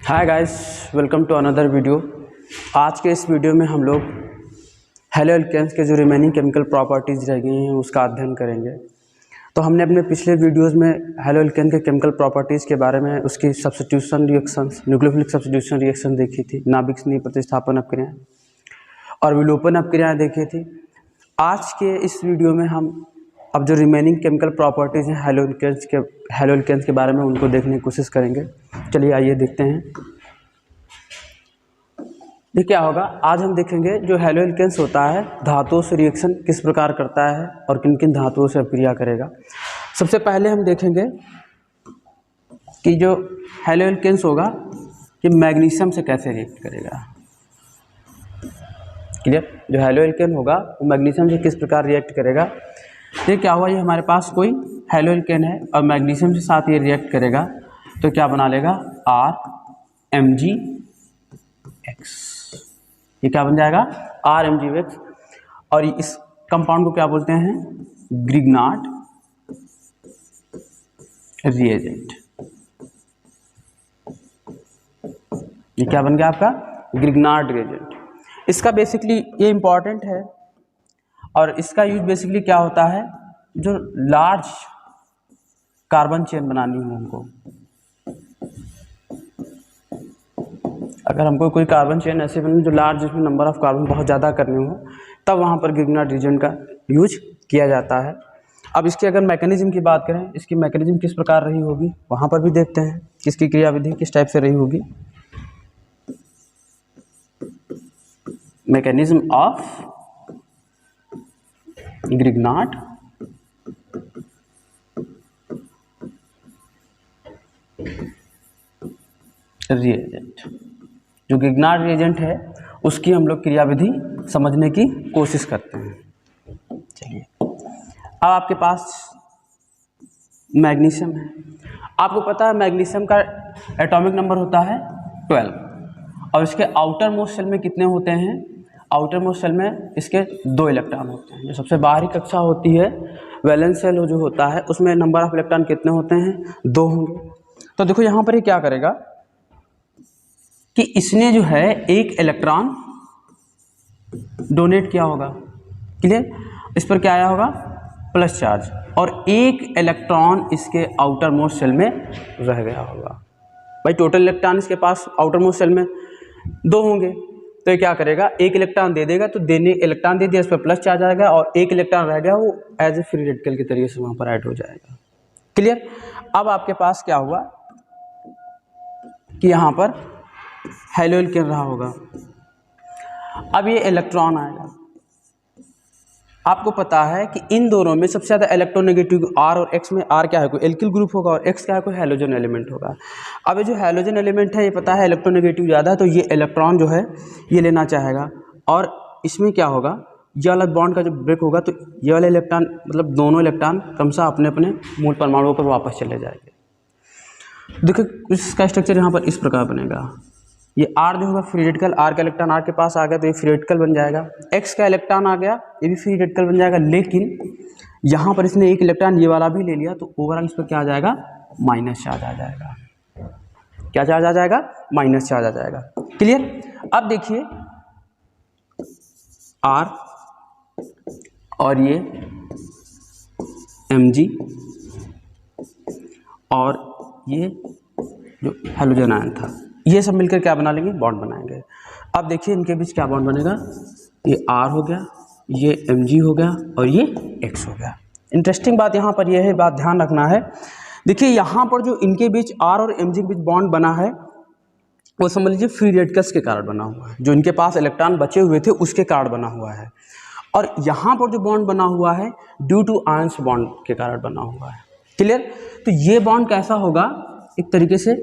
Hi guys, welcome to another video. आज के इस वीडियो में हम लोग हैलो एल्केन्स के जो रिमेनिंग केमिकल प्रॉपर्टीज़ रह गई हैं उसका अध्ययन करेंगे। तो हमने अपने पिछले वीडियोस में हैलो एल्केन के केमिकल प्रॉपर्टीज़ के बारे में उसकी substitution reactions, nucleophilic substitution reaction देखी थी, नाभिक स्नेह प्रतिस्थापन अपक्रियाएँ और विलोपन अपक्रियाएँ देखी थी। आज के इस वीडियो में हम अब जो रिमेनिंग केमिकल प्रॉपर्टीज़ हैं हैलो एल्केन्स के बारे में उनको देखने की कोशिश करेंगे। चलिए आइए देखते हैं ये क्या होगा। आज हम देखेंगे जो हैलो एल्केन्स होता है धातुओं से रिएक्शन किस प्रकार करता है और किन किन धातुओं से अपक्रिया करेगा। सबसे पहले हम देखेंगे कि जो हैलो एल्केन्स होगा कि मैग्नीशियम से कैसे रिएक्ट करेगा। क्लियर? जो हैलो एल्केन होगा वो मैग्नीशियम से किस प्रकार रिएक्ट करेगा। ये क्या हुआ, ये हमारे पास कोई हैलो एल्केन है और मैग्नीशियम के साथ ये रिएक्ट करेगा तो क्या बना लेगा, RMgX। ये क्या बन जाएगा, RMgX। और इस कंपाउंड को क्या बोलते हैं, ग्रिग्नार्ड रिएजेंट। ये क्या बन गया आपका, ग्रिग्नार्ड रिएजेंट। इसका बेसिकली ये इंपॉर्टेंट है और इसका यूज बेसिकली क्या होता है, जो लार्ज कार्बन चेन बनानी हो हमको, अगर हमको कोई कार्बन चेन ऐसे बने जो लार्ज, जिसमें नंबर ऑफ कार्बन बहुत ज़्यादा करने हो, तब वहाँ पर ग्रिग्नार्ड रिएजेंट का यूज किया जाता है। अब इसकी अगर मैकेनिज्म की बात करें, इसकी मैकेनिज्म किस प्रकार रही होगी वहाँ पर भी देखते हैं, किसकी क्रियाविधि किस टाइप से रही होगी। Mechanism of Grignard reagent. जो ग्रिग्नार्ड रिएजेंट है उसकी हम लोग क्रियाविधि समझने की कोशिश करते हैं। चलिए, अब आपके पास मैग्नीशियम है। आपको पता है मैग्नीशियम का एटॉमिक नंबर होता है 12 और इसके आउटर मोस्ट शेल में कितने होते हैं, आउटर मोस्ट शेल में इसके 2 इलेक्ट्रॉन होते हैं। जो सबसे बाहरी कक्षा होती है वैलेंस शेल जो होता है उसमें नंबर ऑफ इलेक्ट्रॉन कितने होते हैं, 2 होंगे। तो देखो यहाँ पर ये क्या करेगा कि इसने जो है एक इलेक्ट्रॉन डोनेट किया होगा। क्लियर? इस पर क्या आया होगा, प्लस चार्ज, और एक इलेक्ट्रॉन इसके आउटर मोस्ट शेल में रह गया होगा। भाई टोटल इलेक्ट्रॉन इसके पास आउटर मोस्ट शेल में 2 होंगे, तो ये क्या करेगा, एक इलेक्ट्रॉन दे देगा, तो देने इलेक्ट्रॉन दे दिया, इस पर प्लस चार्ज आएगा और एक इलेक्ट्रॉन रह गया वो एज ए फ्री रेडिकल के तरीके से वहाँ पर ऐड हो जाएगा। क्लियर? अब आपके पास क्या हुआ कि यहाँ पर हैलो एल्केन रहा होगा। अब ये इलेक्ट्रॉन आएगा। आपको पता है कि इन दोनों में सबसे ज़्यादा इलेक्ट्रोनेगेटिव R और X में R क्या है, कोई एल्किल ग्रुप होगा और X क्या है, कोई हैलोजन एलिमेंट होगा। अब ये जो हैलोजन एलिमेंट है ये पता है इलेक्ट्रोनेगेटिव ज़्यादा है, तो ये इलेक्ट्रॉन जो है ये लेना चाहेगा और इसमें क्या होगा, ये वाला बॉन्ड का जो ब्रेक होगा तो ये वाले इलेक्ट्रॉन मतलब दोनों इलेक्ट्रॉन क्रमशः अपने अपने मूल परमाणुओं पर वापस चले जाएंगे। देखिए इसका स्ट्रक्चर यहाँ पर इस प्रकार बनेगा। ये R जो होगा फ्री रेडिकल, R का इलेक्ट्रॉन R के पास आ गया तो ये फ्री रेडिकल बन जाएगा। X का इलेक्ट्रॉन आ गया ये भी फ्री रेडिकल बन जाएगा, लेकिन यहाँ पर इसने एक इलेक्ट्रॉन ये वाला भी ले लिया तो ओवरऑल इस पर क्या आ जाएगा, माइनस चार्ज आ जाएगा। क्या चार्ज आ जाएगा, माइनस चार्ज आ जाएगा। क्लियर? अब देखिए R और ये Mg और ये जो हैलोजन आयन था ये सब मिलकर क्या बना लेंगे, बॉन्ड बनाएंगे। अब देखिए इनके बीच क्या बॉन्ड बनेगा, ये R हो गया, ये Mg हो गया और ये X हो गया। इंटरेस्टिंग बात यहाँ पर यह है, बात ध्यान रखना है। देखिए यहाँ पर जो इनके बीच R और Mg के बीच बॉन्ड बना है वो समझ लीजिए फ्री रेडिकल्स के कारण बना हुआ है, जो इनके पास इलेक्ट्रॉन बचे हुए थे उसके कारण बना हुआ है। और यहाँ पर जो बॉन्ड बना हुआ है ड्यू टू आयंस बॉन्ड के कारण बना हुआ है। क्लियर? तो ये बॉन्ड कैसा होगा, एक तरीके से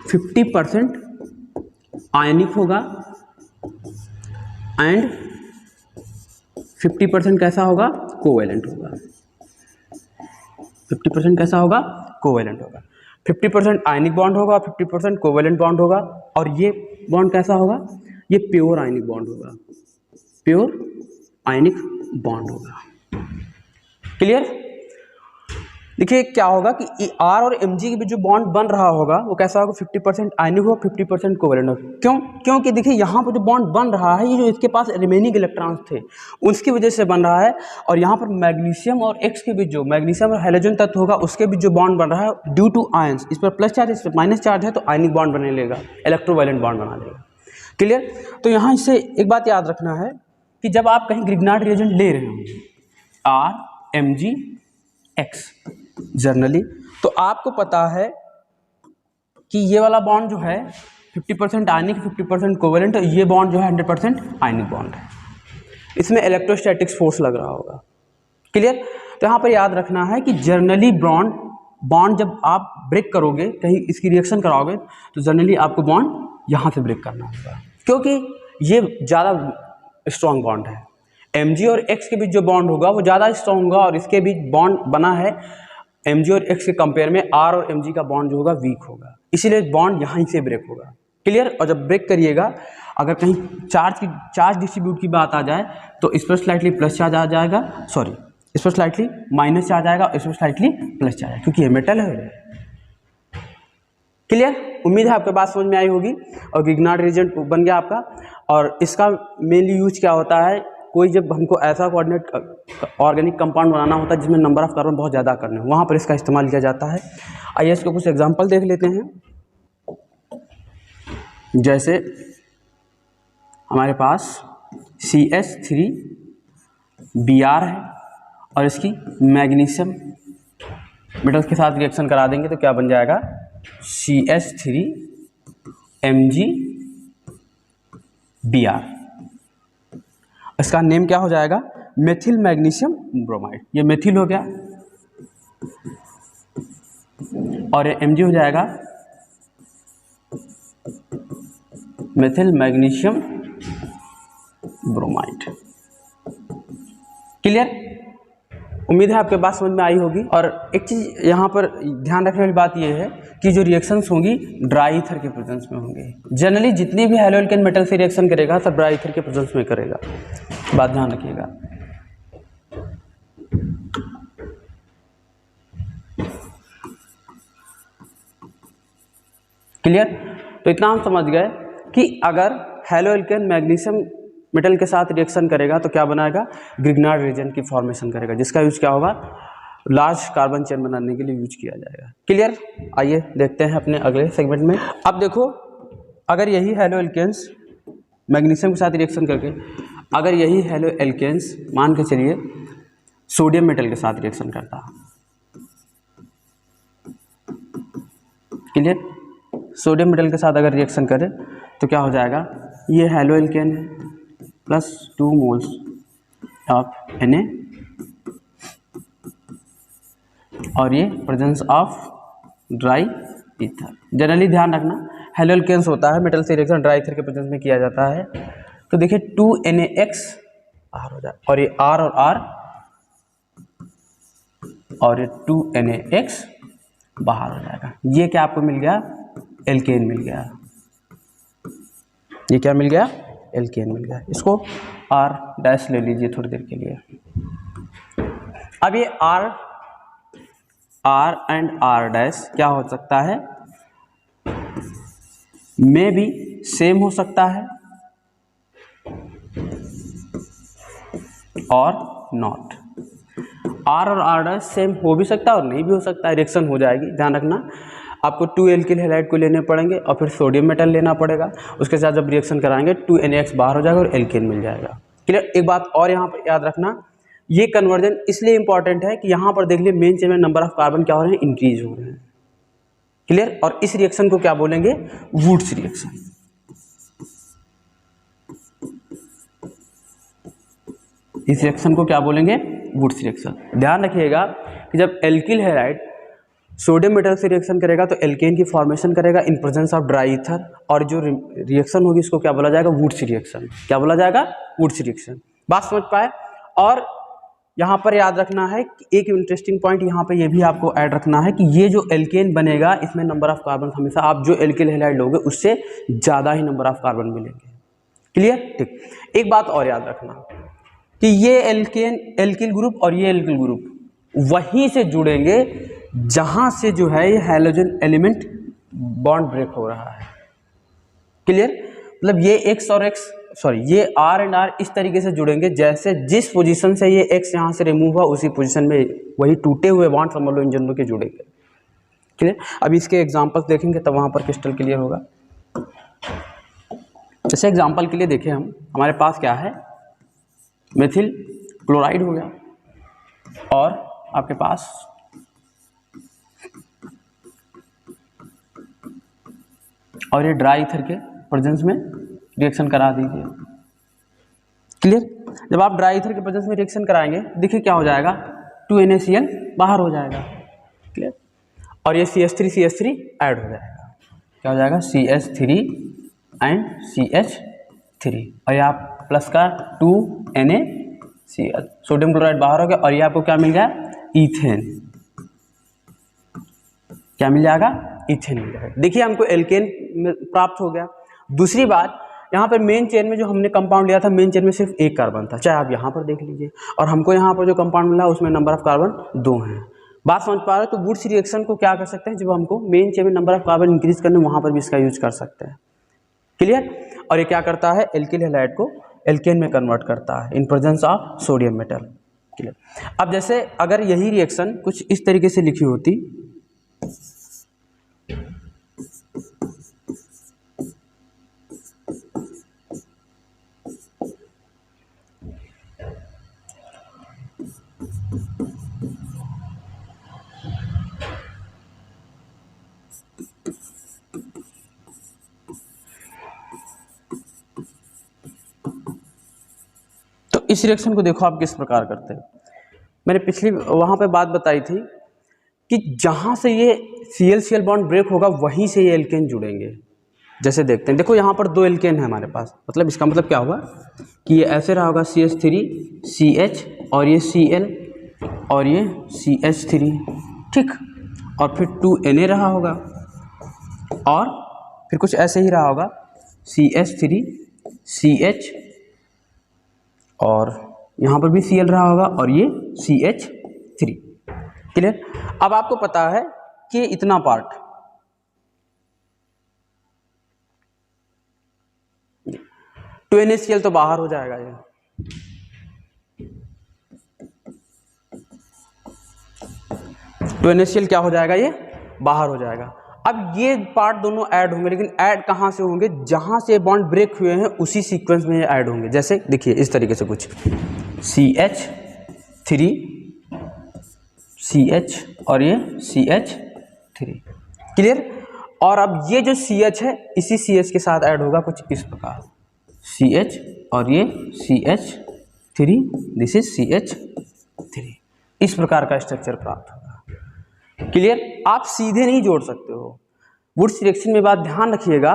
50% आयनिक होगा एंड 50% कैसा होगा, कोवैलेंट होगा। 50% कैसा होगा, कोवैलेंट होगा। 50% आयनिक बॉन्ड होगा, 50% कोवैलेंट बॉन्ड होगा। और ये बॉन्ड कैसा होगा, ये प्योर आयनिक बॉन्ड होगा, प्योर आयनिक बॉन्ड होगा। क्लियर? देखिए क्या होगा कि R और Mg के बीच जो बॉन्ड बन रहा होगा वो कैसा होगा, 50% आयनिक होगा, 50% कोवैलेंट होगा। क्यों? क्योंकि देखिए यहाँ पर जो बॉन्ड बन रहा है ये जो इसके पास रिमेनिंग इलेक्ट्रॉन्स थे उसकी वजह से बन रहा है, और यहाँ पर मैग्नीशियम और X के बीच जो मैग्नीशियम और हैलोजन तत्व होगा उसके बीच जो बॉन्ड बन रहा है ड्यू टू आयंस, इस पर प्लस चार्ज इस पर माइनस चार्ज है तो आयनिक बॉन्ड बने लेगा, इलेक्ट्रोवायलेंट बॉन्ड बना लेगा। क्लियर? तो यहाँ इससे एक बात याद रखना है कि जब आप कहीं ग्रिग्नार्ड रिएजेंट ले रहे हो R Mg X जनरली, तो आपको पता है कि ये वाला बॉन्ड जो है 50% आयनिक 50% कोवैलेंट, ये बॉन्ड जो है 100% आयनिक बॉन्ड है, इसमें इलेक्ट्रोस्टैटिक्स फोर्स लग रहा होगा। क्लियर? तो यहाँ पर याद रखना है कि जर्नली बॉन्ड जब आप ब्रेक करोगे, कहीं इसकी रिएक्शन कराओगे तो जनरली आपको बॉन्ड यहाँ से ब्रेक करना होगा, क्योंकि ये ज़्यादा स्ट्रॉन्ग बॉन्ड है। Mg और X के बीच जो बॉन्ड होगा वो ज़्यादा स्ट्रॉन्ग होगा, और इसके बीच बॉन्ड बना है Mg और X के कंपेयर में R और Mg का बॉन्ड जो होगा वीक होगा, इसीलिए बॉन्ड यहाँ से ब्रेक होगा। क्लियर? और जब ब्रेक करिएगा, अगर कहीं चार्ज डिस्ट्रीब्यूट की बात आ जाए तो इस पर स्लाइटली प्लस चार्ज आ जाएगा, सॉरी इस पर स्लाइटली माइनस चार्ज आएगा, इस पर स्लाइटली प्लस चार्ज आएगा, क्योंकि ये मेटल है। क्लियर? उम्मीद है आपके बात समझ में आई होगी। और ग्रिग्नार्ड रिएजेंट बन गया आपका, और इसका मेनली यूज क्या होता है, कोई जब हमको ऐसा कोऑर्डिनेट ऑर्गेनिक कंपाउंड बनाना होता है जिसमें नंबर ऑफ कार्बन बहुत ज़्यादा करने हो, वहाँ पर इसका इस्तेमाल किया जाता है। आइए इसको कुछ एग्जांपल देख लेते हैं। जैसे हमारे पास CH3Br है और इसकी मैग्नीशियम मेटल्स के साथ रिएक्शन करा देंगे तो क्या बन जाएगा, CH3MgBr। इसका नेम क्या हो जाएगा, मेथिल मैग्नीशियम ब्रोमाइड। ये मेथिल हो गया और ये Mg हो जाएगा मेथिल मैग्नीशियम ब्रोमाइड। क्लियर? उम्मीद है आपके बात समझ में आई होगी। और एक चीज़ यहाँ पर ध्यान रखने वाली बात यह है कि जो रिएक्शंस होंगी ड्राई ईथर के प्रेजेंस में होंगे। जनरली जितनी भी हैलोअल्केन मेटल से रिएक्शन करेगा सब ड्राई ईथर के प्रेजेंस में करेगा, बात ध्यान रखिएगा। क्लियर? तो इतना हम समझ गए कि अगर हैलोअल्केन मैग्नीशियम मेटल के साथ रिएक्शन करेगा तो क्या बनाएगा, ग्रिग्नार्ड रिएजेंट की फॉर्मेशन करेगा, जिसका यूज क्या होगा, लार्ज कार्बन चेन बनाने के लिए यूज किया जाएगा। क्लियर? आइए देखते हैं अपने अगले सेगमेंट में। अब देखो, अगर यही हैलोअल्केन्स मैग्नीशियम के साथ रिएक्शन करके, अगर यही हैलोअल्केन्स मान के चलिए सोडियम मेटल के साथ रिएक्शन करता, क्लियर, सोडियम मेटल के साथ अगर रिएक्शन करे तो क्या हो जाएगा, ये हैलोअल्केन प्लस 2 मोल्स ऑफ Na और ये presence of dry ether. Generally ध्यान रखना हैलोअल्केन्स होता है मेटल से रिएक्शन ड्राई ईथर के प्रेजेंस में किया जाता है। तो देखिए 2NaX बाहर हो जाए और ये R और ये 2NaX बाहर हो जाएगा। ये क्या आपको मिल गया, एल्केन मिल गया। ये क्या मिल गया, एल्केन मिल गया। इसको R' ले लीजिए थोड़ी देर के लिए। अब ये R एंड R' क्या हो सकता है, में भी सेम हो सकता है और नॉट। R और R' सेम हो भी सकता है और नहीं भी हो सकता है, रिएक्शन हो जाएगी। ध्यान रखना, आपको 2 एल्किल हैलाइड को लेने पड़ेंगे और फिर सोडियम मेटल लेना पड़ेगा, उसके साथ जब रिएक्शन कराएंगे 2NaX बाहर हो जाएगा और एल्केन मिल जाएगा। क्लियर? एक बात और यहाँ पर याद रखना, ये कन्वर्जन इसलिए इंपॉर्टेंट है कि यहाँ पर देख लिए मेन चेन में नंबर ऑफ कार्बन क्या हो रहे हैं, इंक्रीज हो रहे हैं। क्लियर? और इस रिएक्शन को क्या बोलेंगे, वुड्स रिएक्शन। इस रिएक्शन को क्या बोलेंगे, वुड्स रिएक्शन। ध्यान रखिएगा कि जब एल्किल हैलाइड सोडियम मेटल से रिएक्शन करेगा तो एल्केन की फॉर्मेशन करेगा इन प्रेजेंस ऑफ ड्राई ईथर, और जो रिएक्शन होगी इसको क्या बोला जाएगा, वुड्स रिएक्शन। क्या बोला जाएगा, वुड्स रिएक्शन। बात समझ पाए? और यहाँ पर याद रखना है कि एक इंटरेस्टिंग पॉइंट यहाँ पे ये भी आपको ऐड रखना है कि ये जो एल्केन बनेगा इसमें नंबर ऑफ कार्बन हमेशा आप जो एल्किल हैलाइड लोगे उससे ज़्यादा ही नंबर ऑफ कार्बन मिलेंगे। क्लियर? ठीक। एक बात और याद रखना कि ये एल्किल ग्रुप और ये एल्किल ग्रुप वहीं से जुड़ेंगे जहां से जो है ये हैलोजन एलिमेंट बॉन्ड ब्रेक हो रहा है। क्लियर? मतलब ये एक्स और एक्स ये आर एंड आर इस तरीके से जुड़ेंगे जैसे जिस पोजीशन से ये एक्स यहाँ से रिमूव हुआ उसी पोजीशन में वही टूटे हुए बॉन्ड समझ लो इन दोनों के जुड़ेंगे। क्लियर? अब इसके एग्जांपल्स देखेंगे तब वहाँ पर क्रिस्टल क्लियर होगा। जैसे एग्जांपल के लिए देखें हम, हमारे पास क्या है, मेथिल क्लोराइड हो गया और आपके पास और ये ड्राई ईथर के प्रेजेंस में रिएक्शन करा दीजिए। क्लियर? जब आप ड्राई ईथर के प्रेजेंस में रिएक्शन कराएंगे देखिए क्या हो जाएगा, 2NaCl बाहर हो जाएगा। क्लियर? और ये CH3 ऐड हो जाएगा। क्या हो जाएगा, CH3 एंड CH3 और ये आप प्लस का 2NaCl, सोडियम क्लोराइड बाहर हो गया और ये आपको क्या मिल गया, ईथेन। क्या मिल जाएगा, ईथेन मिल जाएगा। देखिए हमको एल्केन में प्राप्त हो गया। दूसरी बात, यहाँ पर मेन चेन में जो हमने कंपाउंड लिया था, मेन चेन में सिर्फ एक कार्बन था, चाहे आप यहाँ पर देख लीजिए, और हमको यहाँ पर जो कंपाउंड मिला उसमें नंबर ऑफ कार्बन 2 हैं। बात समझ पा रहे हो? तो वुड्स रिएक्शन को क्या कर सकते हैं, जब हमको मेन चेन में नंबर ऑफ कार्बन इंक्रीज करने, वहाँ पर भी इसका यूज कर सकते हैं। क्लियर? और ये क्या करता है, एल्किल हैलाइड को एल्केन में कन्वर्ट करता है इन presence of sodium metal. Clear? अब जैसे अगर यही रिएक्शन कुछ इस तरीके से लिखी होती, तो इस रिएक्शन को देखो आप किस प्रकार करते हैं। मैंने पिछली वहाँ पे बात बताई थी कि जहाँ से ये CL बॉन्ड ब्रेक होगा वहीं से ये एल्केन जुड़ेंगे। जैसे देखते हैं, देखो यहाँ पर 2 एल्केन है हमारे पास, मतलब इसका मतलब क्या हुआ कि ये ऐसे रहा होगा CH3 CH और ये Cl और ये CH3, ठीक, और फिर 2Na रहा होगा और फिर कुछ ऐसे ही रहा होगा CH3 CH और यहाँ पर भी Cl रहा होगा और ये CH3। क्लियर? अब आपको पता है कि इतना पार्ट, टू NaCl तो बाहर हो जाएगा, ये टू NaCl क्या हो जाएगा, ये बाहर हो जाएगा। अब ये पार्ट दोनों ऐड होंगे, लेकिन ऐड कहाँ से होंगे, जहाँ से बॉन्ड ब्रेक हुए हैं उसी सीक्वेंस में ये ऐड होंगे। जैसे देखिए इस तरीके से कुछ CH3 CH और ये CH3। क्लियर? और अब ये जो CH है इसी CH के साथ ऐड होगा कुछ इस प्रकार, CH और ये CH3, दिस इज CH3। इस प्रकार का स्ट्रक्चर प्राप्त होगा। क्लियर? आप सीधे नहीं जोड़ सकते हो। वुड्स रिएक्शन में बात ध्यान रखिएगा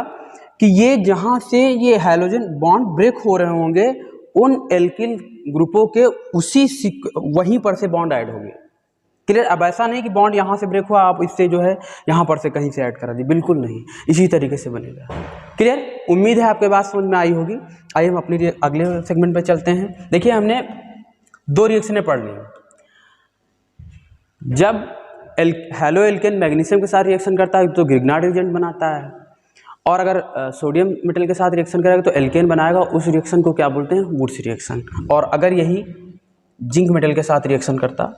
कि ये जहाँ से ये हैलोजन बॉन्ड ब्रेक हो रहे होंगे उन एल्किल ग्रुपों के उसी वहीं पर से बॉन्ड ऐड होंगे। क्लियर? अब ऐसा नहीं कि बॉन्ड यहाँ से ब्रेक हुआ आप इससे जो है यहाँ पर से कहीं से ऐड करा दी, बिल्कुल नहीं, इसी तरीके से बनेगा। क्लियर? उम्मीद है आपके बात समझ में आई होगी। आइए हम अपने अगले सेगमेंट पे चलते हैं। देखिए हमने 2 रिएक्शनें पढ़ ली। जब हैलो एल्केन मैग्नीशियम के साथ रिएक्शन करता है तो ग्रिग्नार्ड एजेंट बनाता है, और अगर सोडियम मेटल के साथ रिएक्शन करेगा तो एल्केन बनाएगा। उस रिएक्शन को क्या बोलते हैं, वुड्स रिएक्शन। और अगर यही जिंक मेटल के साथ रिएक्शन करता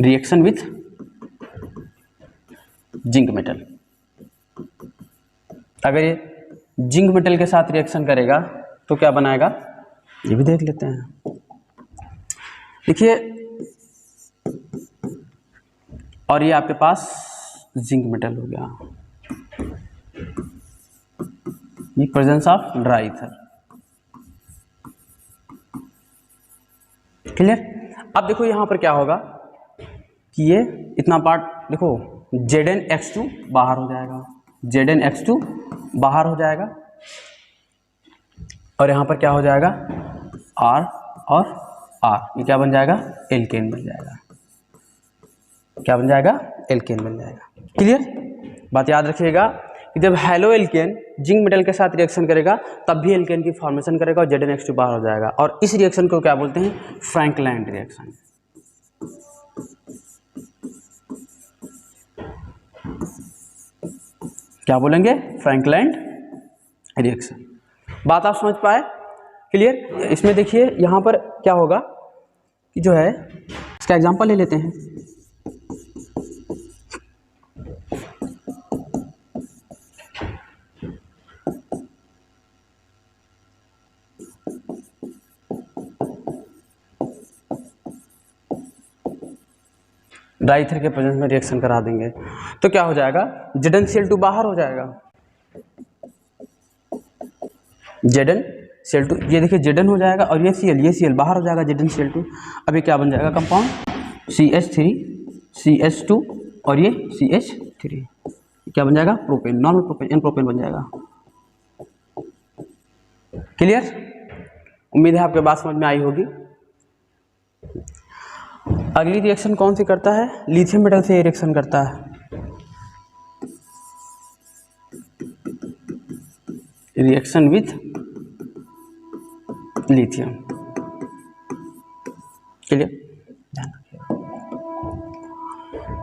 रिएक्शन विथ जिंक मेटल, अगर ये जिंक मेटल के साथ रिएक्शन करेगा तो क्या बनाएगा, ये भी देख लेते हैं। देखिए, और ये आपके पास जिंक मेटल हो गया, ये presence of dry ether. Clear? अब देखो यहां पर क्या होगा कि ये इतना पार्ट देखो ZnX2 बाहर हो जाएगा, ZnX2 बाहर हो जाएगा, और यहाँ पर क्या हो जाएगा, R और R, ये क्या बन जाएगा, एल्केन बन जाएगा। क्या बन जाएगा, एल्केन बन जाएगा। क्लियर? बात याद रखिएगा कि जब हैलो एल्केन जिंक मेटल के साथ रिएक्शन करेगा तब भी एल्केन की फॉर्मेशन करेगा और ZnH2 बाहर हो जाएगा, और इस रिएक्शन को क्या बोलते हैं? Frankland reaction. क्या बोलेंगे? Frankland reaction. बात आप समझ पाए? क्लियर? इसमें देखिए यहाँ पर क्या होगा कि जो है इसका एग्जांपल ले लेते हैं। ड्राई ईथर के प्रेजेंस में रिएक्शन करा देंगे तो क्या हो जाएगा? ZnCl2 बाहर हो जाएगा। ZnCl2, ये देखिए Zn हो जाएगा और ये Cl बाहर हो जाएगा ZnCl2। अभी क्या बन जाएगा कंपाउंड? CH3 CH2 और ये CH3, क्या बन जाएगा? Propane, normal propane, n propane बन जाएगा। क्लियर? उम्मीद है आपके बात समझ में आई होगी। अगली रिएक्शन कौन सी करता है? लिथियम मेटल से रिएक्शन करता है। Reaction with lithium. क्लियर? ध्यान रखिएगा।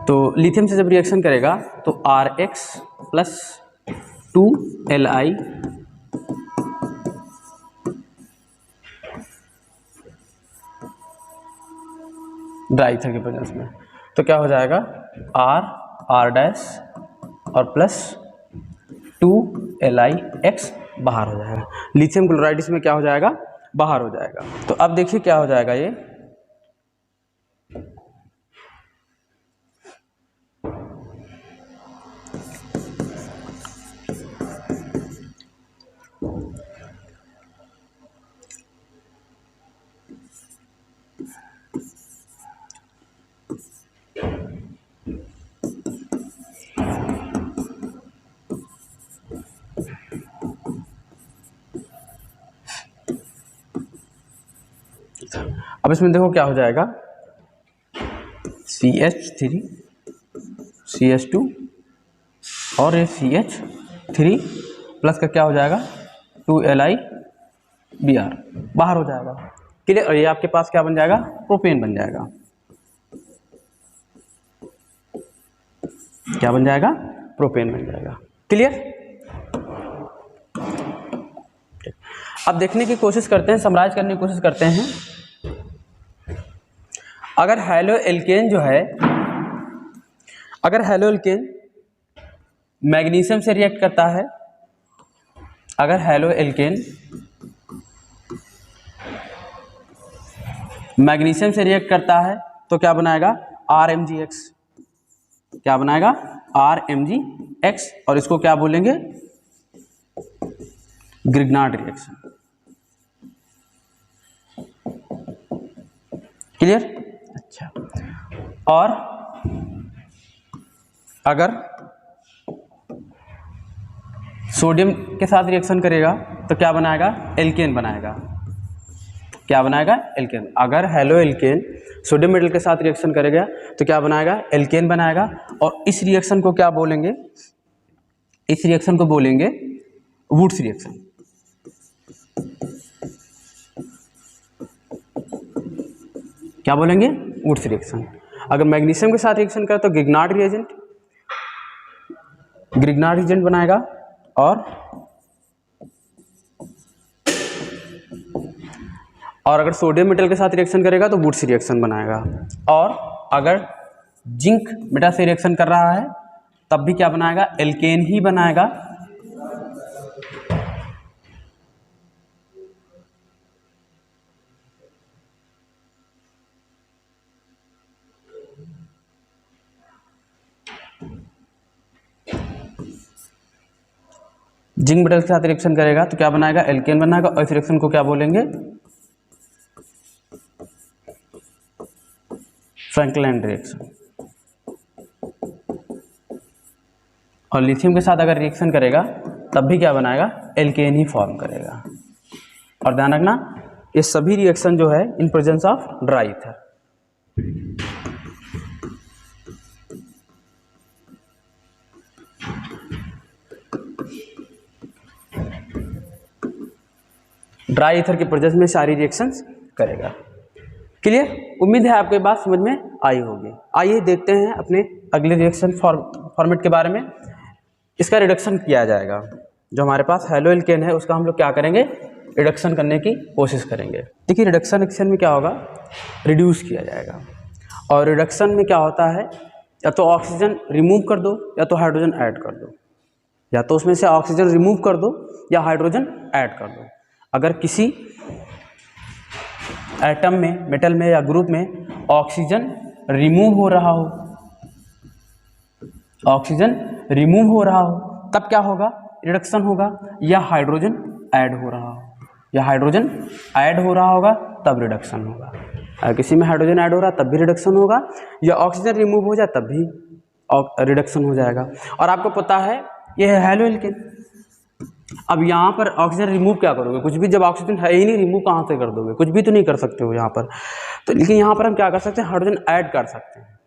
तो लिथियम से जब रिएक्शन करेगा तो RX plus 2Li dry ether के प्रेजेंस में, तो क्या हो जाएगा? R डैश और प्लस 2LiX बाहर हो जाएगा। लिथियम क्लोराइड इसमें क्या हो जाएगा? बाहर हो जाएगा। तो अब देखिए क्या हो जाएगा ये, अब इसमें देखो क्या हो जाएगा? CH3 CH2 और ये CH3 प्लस का क्या हो जाएगा? 2LiBr बाहर हो जाएगा। क्लियर? और ये आपके पास क्या बन जाएगा? प्रोपेन बन जाएगा। क्या बन जाएगा? प्रोपेन बन जाएगा। क्लियर? अब देखने की कोशिश करते हैं, समराइज करने की कोशिश करते हैं। अगर हैलो एल्केन जो है, अगर हैलो एल्केन मैग्नीशियम से रिएक्ट करता है, अगर हैलो एल्केन मैग्नीशियम से रिएक्ट करता है तो क्या बनाएगा? RMgX। क्या बनाएगा? RMgX, और इसको क्या बोलेंगे? Grignard reaction. क्लियर? अच्छा, और अगर सोडियम के साथ रिएक्शन करेगा तो क्या बनाएगा? एल्केन बनाएगा। क्या बनाएगा? एल्केन। अगर हैलो एल्केन सोडियम मेटल के साथ रिएक्शन करेगा तो क्या बनाएगा? एल्केन बनाएगा। और इस रिएक्शन को क्या बोलेंगे? इस रिएक्शन को बोलेंगे वुड्स रिएक्शन। क्या बोलेंगे? Wurtz reaction. अगर मैग्नीशियम के साथ रिएक्शन करे तो ग्रिग्नार्ड रिएजेंट बनाएगा। और अगर सोडियम मेटल के साथ रिएक्शन करेगा तो वुड्स रिएक्शन बनाएगा। और अगर जिंक मेटल से रिएक्शन कर रहा है तब भी क्या बनाएगा? एल्केन ही बनाएगा। जिंक मेटल के साथ रिएक्शन करेगा तो क्या बनाएगा? एल्केन बनाएगा। और इस रिएक्शन को क्या बोलेंगे? Frankland reaction. और लिथियम के साथ अगर रिएक्शन करेगा तब भी क्या बनाएगा? एल्केन ही फॉर्म करेगा। और ध्यान रखना, ये सभी रिएक्शन जो है इन presence of dry ether. Dry ether के प्रेजेंस में सारी रिएक्शंस करेगा। क्लियर? उम्मीद है आपको ये बात समझ में आई होगी। आइए देखते हैं अपने अगले रिएक्शन फॉर्मेट के बारे में। इसका रिडक्शन किया जाएगा। जो हमारे पास हेलो एल्केन है उसका हम लोग क्या करेंगे, रिडक्शन करने की कोशिश करेंगे। देखिए रिडक्शन रिएक्शन में क्या होगा, रिड्यूस किया जाएगा। और रिडक्शन में क्या होता है, या तो ऑक्सीजन रिमूव कर दो या तो हाइड्रोजन ऐड कर दो, या तो उसमें से ऑक्सीजन रिमूव कर दो या हाइड्रोजन ऐड कर दो। अगर किसी एटम में, मेटल में या ग्रुप में ऑक्सीजन रिमूव हो रहा हो, ऑक्सीजन रिमूव हो रहा हो, तब क्या होगा, रिडक्शन होगा। या हाइड्रोजन ऐड हो रहा हो, या हाइड्रोजन ऐड हो रहा होगा तब रिडक्शन होगा। अगर किसी में हाइड्रोजन ऐड हो रहा तब भी रिडक्शन होगा, या ऑक्सीजन रिमूव हो जाए तब भी रिडक्शन हो जाएगा। और आपको पता है ये है हेलो एल्केन। अब यहाँ पर ऑक्सीजन रिमूव क्या करोगे, कुछ भी, जब ऑक्सीजन है ही नहीं, रिमूव कहाँ से कर दोगे, कुछ भी तो नहीं कर सकते हो यहाँ पर। तो लेकिन यहाँ पर हम क्या कर सकते हैं, हाइड्रोजन ऐड कर सकते हैं।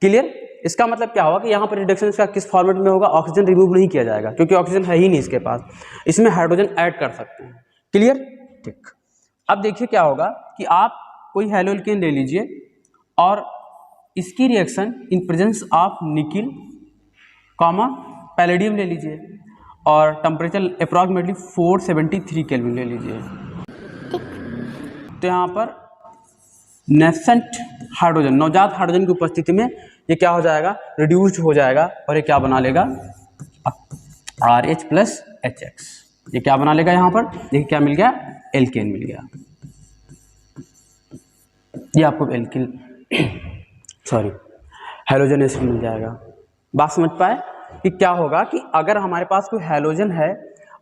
क्लियर? इसका मतलब क्या होगा कि यहाँ पर रिडक्शन इसका किस फॉर्मेट में होगा, ऑक्सीजन रिमूव नहीं किया जाएगा क्योंकि ऑक्सीजन है ही नहीं इसके पास, इसमें हाइड्रोजन ऐड कर सकते हैं। क्लियर? ठीक। अब देखिए क्या होगा कि आप कोई हेलो एल्केन ले लीजिए और इसकी reaction in presence of nickel comma palladium ले लीजिए और टेम्परेचर अप्रॉक्सीमेटली 473 केल्विन ले लीजिए। तो यहाँ पर नेसेंट हाइड्रोजन, नवजात हाइड्रोजन की उपस्थिति में ये क्या हो जाएगा, रिड्यूस्ड हो जाएगा और ये क्या बना लेगा, RH प्लस HX। ये क्या बना लेगा, यहाँ पर देखिए क्या मिल गया, एल्केन मिल गया। ये आपको एल्किल सॉरी हैलोजन एसिड मिल जाएगा। बात समझ पाए कि क्या होगा कि अगर हमारे पास कोई हैलोजन है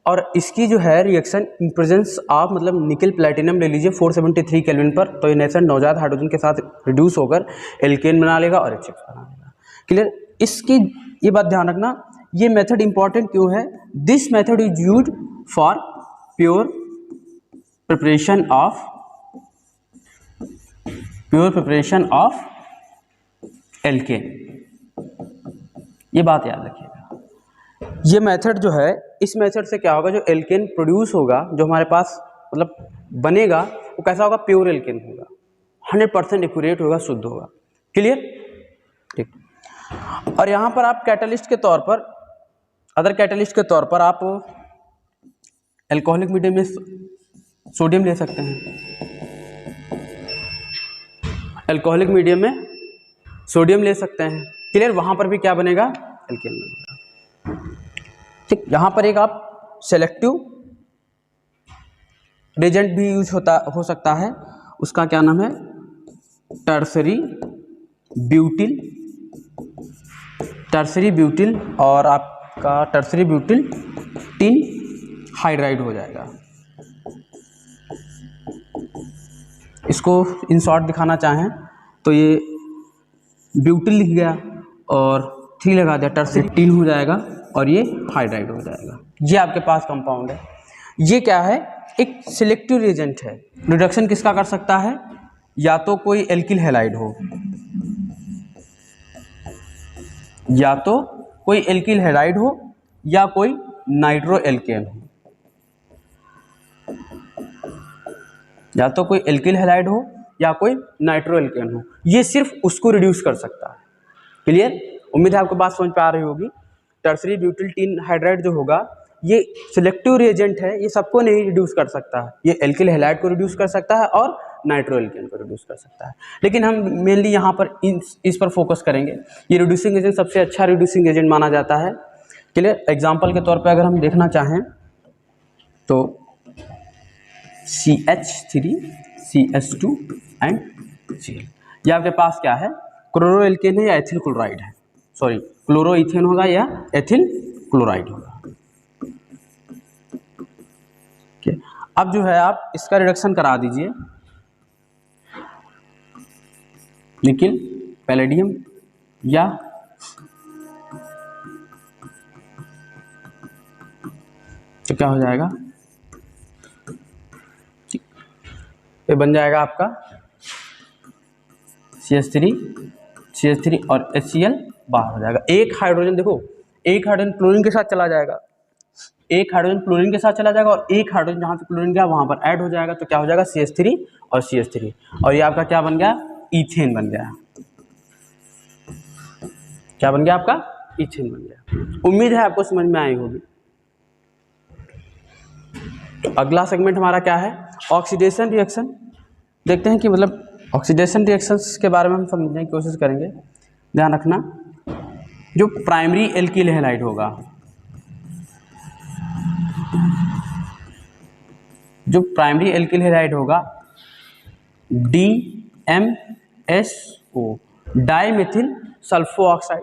और इसकी जो है रिएक्शन इन प्रेजेंस ऑफ, मतलब निकल प्लेटिनम ले लीजिए 473 केल्विन पर, तो ये नेसेंट नवजात हाइड्रोजन के साथ रिड्यूस होकर एल्केन बना लेगा और HX बना लेगा। क्लियर? इसकी ये बात ध्यान रखना, ये मेथड इंपॉर्टेंट क्यों है, this method is used for pure preparation of alkene. ये बात याद रखिएगा। ये मेथड जो है, इस मेथड से क्या होगा, जो एल्केन प्रोड्यूस होगा, जो हमारे पास मतलब बनेगा, वो कैसा होगा, प्योर एल्केन होगा, 100% एक्यूरेट होगा, शुद्ध होगा। क्लियर? ठीक। और यहाँ पर आप कैटलिस्ट के तौर पर, अदर कैटलिस्ट के तौर पर आप एल्कोहलिक मीडियम में सोडियम ले सकते हैं। एल्कोहलिक मीडियम में सोडियम ले सकते हैं। क्लियर? वहाँ पर भी क्या बनेगा, एल्केन बनेगा। ठीक। यहाँ पर एक आप सेलेक्टिव रिएजेंट भी यूज हो सकता है, उसका क्या नाम है, टर्सरी ब्यूटिल, और आपका टर्सरी ब्यूटिल टिन हाइड्राइड हो जाएगा। इसको इन शॉर्ट दिखाना चाहें तो ये ब्यूटिल लिख गया और 3 लगा दिया, टर्सरी टिन हो जाएगा और ये हाइड्राइड हो जाएगा। ये आपके पास कंपाउंड है। ये क्या है, एक सिलेक्टिव रिएजेंट है। रिडक्शन किसका कर सकता है, या तो कोई एल्किल हैलाइड हो, या तो कोई एल्किल हैलाइड हो, या कोई नाइट्रो एल्केन हो, या तो कोई एल्किल हैलाइड हो या कोई नाइट्रो एल्केन हो। ये सिर्फ उसको रिड्यूस कर सकता है। क्लियर? उम्मीद है आपको बात समझ में आ रही होगी। टर्सरी ब्यूटिल टिन हाइड्राइड जो होगा, ये सिलेक्टिव रिएजेंट है, ये सबको नहीं रिड्यूस कर सकता है। ये एल्किल हैलाइड को रिड्यूस कर सकता है और नाइट्रो एल्केन को रिड्यूस कर सकता है, लेकिन हम मेनली यहाँ पर इस पर फोकस करेंगे। ये रिड्यूसिंग एजेंट सबसे अच्छा रिड्यूसिंग एजेंट माना जाता है। क्लियर? एग्जाम्पल के तौर पर अगर हम देखना चाहें तो CH3 CH2 एंड Cl। ये आपके पास क्या है, क्लोरो एल्केन है या एथिल क्लोराइड है, सॉरी क्लोरो इथेन होगा या एथिल क्लोराइड होगा। अब जो है आप इसका रिडक्शन करा दीजिए, निकिल पैलेडियम या तो क्या हो जाएगा, ये बन जाएगा आपका CH3 और HCl बाहर हो जाएगा। एक हाइड्रोजन देखो, एक हाइड्रोजन क्लोरीन के साथ चला जाएगा, एक हाइड्रोजन क्लोरीन के साथ चला जाएगा और एक हाइड्रोजन जहाँ से क्लोरीन गया वहाँ पर ऐड हो जाएगा, तो क्या हो जाएगा CH3 और CH3, और ये आपका क्या बन गया, ईथेन बन गया। क्या बन गया आपका, ईथेन बन गया। उम्मीद है आपको समझ में आई होगी। तो अगला सेगमेंट हमारा क्या है, ऑक्सीडेशन रिएक्शन। देखते हैं कि मतलब ऑक्सीडेशन रिएक्शंस के बारे में हम समझने की कोशिश करेंगे। ध्यान रखना, जो प्राइमरी एल्किल हैलाइड होगा, जो प्राइमरी एल्किल हैलाइड होगा DMSO, dimethyl sulpho oxide.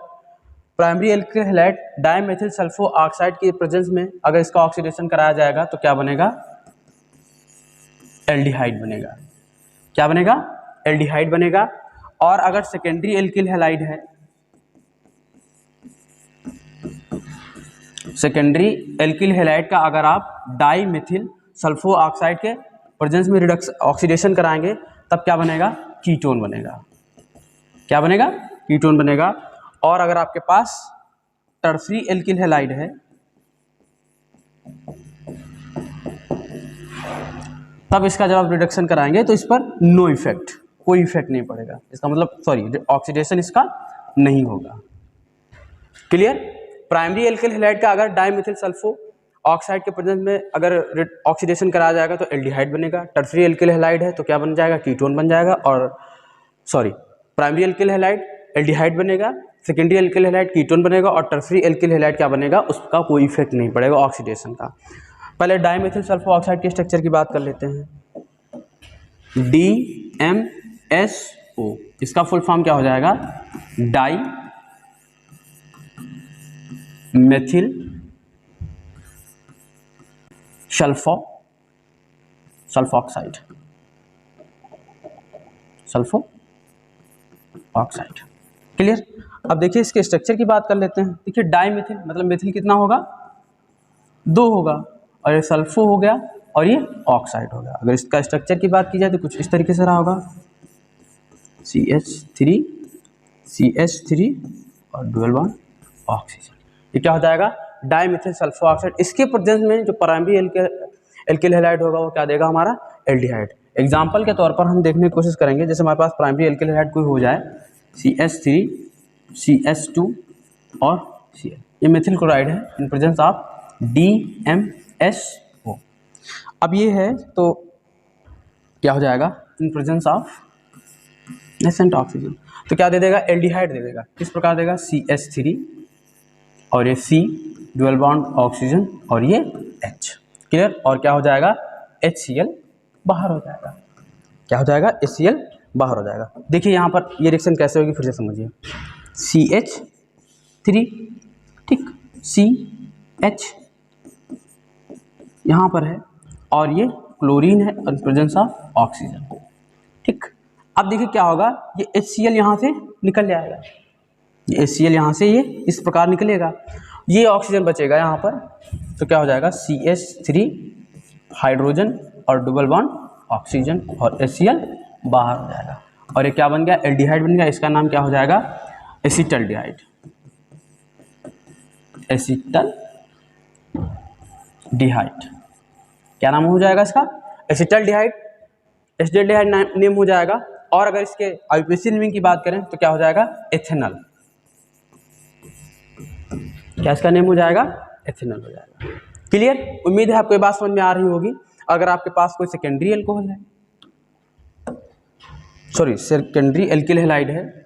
Primary alkyl halide dimethyl sulpho oxide की प्रेजेंस में अगर इसका ऑक्सीडेशन कराया जाएगा तो क्या बनेगा, एल्डिहाइड बनेगा। क्या बनेगा, एल्डिहाइड बनेगा। और अगर सेकेंडरी एल्किल हैलाइड है, सेकेंडरी एल्किल हैलाइड का अगर आप डाइमेथिल सल्फो ऑक्साइड के प्रेजेंस में रिडक्स ऑक्सीडेशन कराएंगे तब क्या बनेगा, कीटोन बनेगा। क्या बनेगा, कीटोन बनेगा। और अगर आपके पास टर्सरी एल्किल हैलाइड है तब इसका जब आप रिडक्शन कराएंगे तो इस पर नो इफेक्ट, कोई इफेक्ट नहीं पड़ेगा। इसका मतलब सॉरी, ऑक्सीडेशन इसका नहीं होगा। क्लियर। प्राइमरी एल्किल हैलाइड का अगर डाइमेथिल सल्फो ऑक्साइड के प्रेजेंस में अगर ऑक्सीडेशन कराया जाएगा तो एल्डिहाइड बनेगा। टर्सरी एल्किल हैलाइड है तो क्या बन जाएगा, कीटोन बन जाएगा। और sorry, primary alkyl halide aldehyde बनेगा, सेकेंडरी एल्किल हैलाइड कीटोन बनेगा, और टर्सरी एल्किल हैलाइड क्या बनेगा, उसका कोई इफेक्ट नहीं पड़ेगा ऑक्सीडेशन का। पहले डाइमेथिल सल्फो ऑक्साइड के स्ट्रक्चर की बात कर लेते हैं। DMSO, इसका फुल फॉर्म क्या हो जाएगा, di methyl sulfo oxide, sulfo oxide. Clear. अब देखिए इसके स्ट्रक्चर की बात कर लेते हैं। देखिए डाइमेथिल मतलब मेथिल कितना होगा, 2 होगा, और ये सल्फो हो गया और ये ऑक्साइड हो गया। अगर इसका स्ट्रक्चर की बात की जाए तो कुछ इस तरीके से रहा होगा, CH3 और डुअल बॉन्ड ऑक्सीजन। ये क्या हो जाएगा, डाइमेथिल सल्फो ऑक्साइड। इसके प्रेजेंस में जो प्राइमरी एल्किल हैलाइड होगा वो क्या देगा, हमारा एल्डिहाइड। एग्जाम्पल के तौर पर हम देखने की कोशिश करेंगे, जैसे हमारे पास प्राइमरी एल्किल हैलाइड कोई हो जाए CH3 CH2 और Cl, ये मेथिल क्लोराइड है इन प्रेजेंस ऑफ DMSO। अब ये है तो क्या हो जाएगा, इन प्रेजेंस ऑफ नेसेंट ऑक्सीजन, तो क्या दे देगा, एल्डिहाइड दे देगा। किस प्रकार देगा, CH3 और ये C डुअल बॉन्ड ऑक्सीजन और ये H। क्लियर। और क्या हो जाएगा, HCl बाहर हो जाएगा। क्या हो जाएगा, HCl बाहर हो जाएगा। देखिए यहाँ पर ये रिएक्शन कैसे होगी, फिर से समझिए। CH3 ठीक, CH यहाँ पर है और ये क्लोरीन है इन प्रेजेंस ऑफ ऑक्सीजन। ठीक। अब देखिए क्या होगा, ये HCl यहाँ से निकल जाएगा, ये HCl यहाँ से ये इस प्रकार निकलेगा, ये ऑक्सीजन बचेगा यहाँ पर, तो क्या हो जाएगा, CH3 हाइड्रोजन और डबल बॉन्ड ऑक्सीजन और HCl बाहर हो जाएगा। और ये क्या बन गया, एल्डिहाइड बन गया। इसका नाम क्या हो जाएगा, एसिटल्डिहाइड, एसिटल्डिहाइड। क्या नाम हो जाएगा इसका, एसिटल्डिहाइड, एसिटल्डिहाइड नेम हो जाएगा। और अगर इसके आईयूपीएसी नेमिंग की बात करें तो क्या हो जाएगा, एथेनॉल। क्या इसका नेम हो जाएगा, एथेनॉल हो जाएगा। क्लियर। उम्मीद है आपको ये बात समझ में आ रही होगी। अगर आपके पास कोई सेकेंडरी एल्कोहल है, सॉरी सेकेंडरी एल्किल हैलाइड है,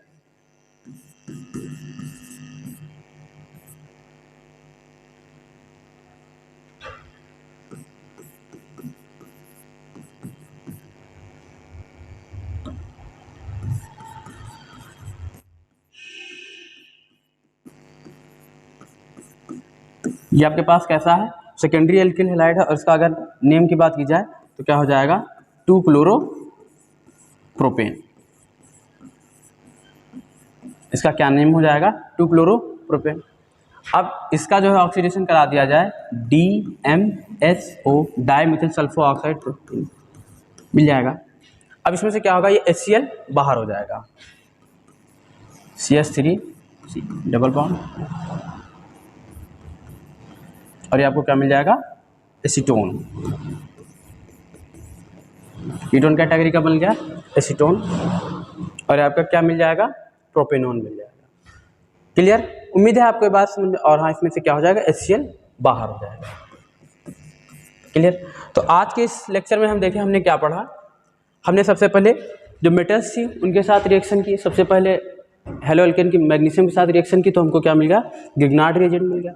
ये आपके पास कैसा है, सेकेंडरी एल्किल हैलाइड है, और इसका अगर नेम की बात की जाए तो क्या हो जाएगा, 2-क्लोरोप्रोपेन। इसका क्या नेम हो जाएगा, 2-क्लोरोप्रोपेन। अब इसका जो है ऑक्सीडेशन करा दिया जाए, DMSO dimethyl sulphoxide propane मिल जाएगा। अब इसमें से क्या होगा, ये HCl बाहर हो जाएगा, CH3 डबल बॉन्ड और ये आपको क्या मिल जाएगा, एसीटोन। कीटोन कैटेगरी का बन गया एसीटोन, और आपका क्या मिल जाएगा, प्रोपेनॉन मिल जाएगा। क्लियर, उम्मीद है आपको ये बात समझ। और हाँ, इसमें से क्या हो जाएगा, HCl बाहर हो जाएगा। क्लियर। तो आज के इस लेक्चर में हम देखें हमने क्या पढ़ा। हमने सबसे पहले जो मेटल्स थी उनके साथ रिएक्शन की। सबसे पहले हेलो एल्केन की मैग्नीशियम के साथ रिएक्शन की, तो हमको क्या मिल गया, गिग्नार्ड रिएजेंट मिल गया।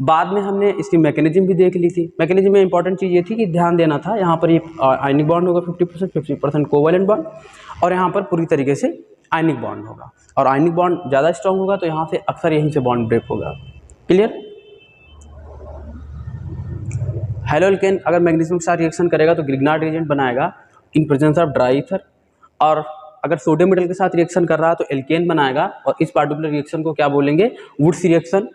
बाद में हमने इसकी मैकेनिज्म भी देख ली थी। मैकेनिज्म में इंपॉर्टेंट चीज़ ये थी कि ध्यान देना था, यहाँ पर ये आयनिक बॉन्ड होगा 50% कोवैलेंट बॉन्ड, और यहाँ पर पूरी तरीके से आयनिक बॉन्ड होगा। और आयनिक बॉन्ड ज़्यादा स्ट्रॉन्ग होगा तो यहाँ से अक्सर यहीं से बॉन्ड ब्रेक होगा। क्लियर। हेलो एल्केन अगर मैग्नीशियम के साथ रिएक्शन करेगा तो गिग्नार्ड रिएजेंट बनाएगा इन प्रेजेंस ऑफ ड्राई ईथर, और अगर सोडियम मेटल के साथ रिएक्शन कर रहा है तो एल्केन बनाएगा, और इस पार्टिकुलर रिएक्शन को क्या बोलेंगे, वुड्स रिएक्शन।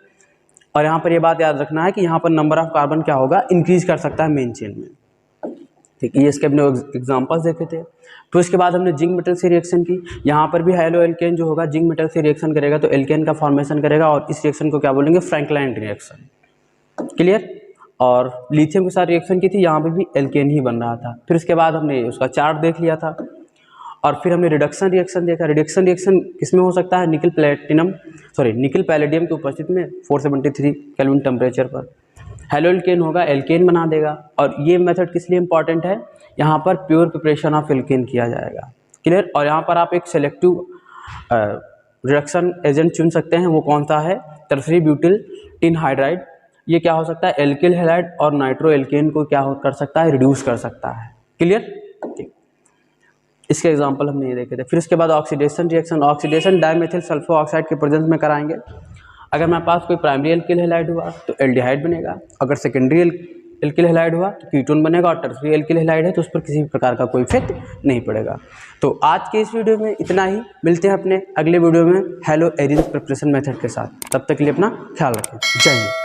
और यहाँ पर ये बात याद रखना है कि यहाँ पर नंबर ऑफ कार्बन क्या होगा, इंक्रीज कर सकता है मेन चेन में। ठीक है, ये इसके अपने एग्जांपल्स देखे थे। तो इसके बाद हमने जिंक मेटल से रिएक्शन की। यहाँ पर भी हेलो एल्केन जो होगा जिंक मेटल से रिएक्शन करेगा तो एल्केन का फॉर्मेशन करेगा, और इस रिएक्शन को क्या बोलेंगे, फ्रैंकलाइन रिएक्शन। क्लियर। और लिथियम के साथ रिएक्शन की थी, यहाँ पर भी एल्केन ही बन रहा था। फिर उसके बाद हमने उसका चार्ट देख लिया था, और फिर हमने रिडक्शन रिएक्शन देखा। रिडक्शन रिएक्शन किसमें हो सकता है, निकल पैलेडियम की उपस्थिति में 473 केल्विन टेम्परेचर पर हेलो एल्केन होगा, एल्केन बना देगा। और ये मेथड किस लिए इंपॉर्टेंट है, यहाँ पर प्योर प्रिपरेशन ऑफ एल्केन किया जाएगा। क्लियर। और यहाँ पर आप एक सेलेक्टिव रिडक्शन एजेंट चुन सकते हैं, वो कौन सा है, टर्सरी ब्यूटिल टिन हाइड्राइड। ये क्या हो सकता है, एल्किल हैलाइड और नाइट्रो एल्केन को क्या कर सकता है, रिड्यूस कर सकता है। क्लियर। ठीक, इसके एग्जांपल हमने ये देखे थे। फिर उसके बाद oxidation reaction, oxidation dimethyl sulphur oxide के प्रेजेंस में कराएंगे। अगर मेरे पास कोई प्राइमरी एल्किल हैलाइड हुआ तो एल्डिहाइड बनेगा, अगर सेकेंडरी एल्किल हैलाइड हुआ तो कीटोन बनेगा, और टर्सरी एल्किल हैलाइड है तो उस पर किसी प्रकार का कोई इफेक्ट नहीं पड़ेगा। तो आज के इस वीडियो में इतना ही, मिलते हैं अपने अगले वीडियो में हेलो एरिन प्रिपरेशन मेथड के साथ। तब तक के लिए अपना ख्याल रखें। जय हिंद।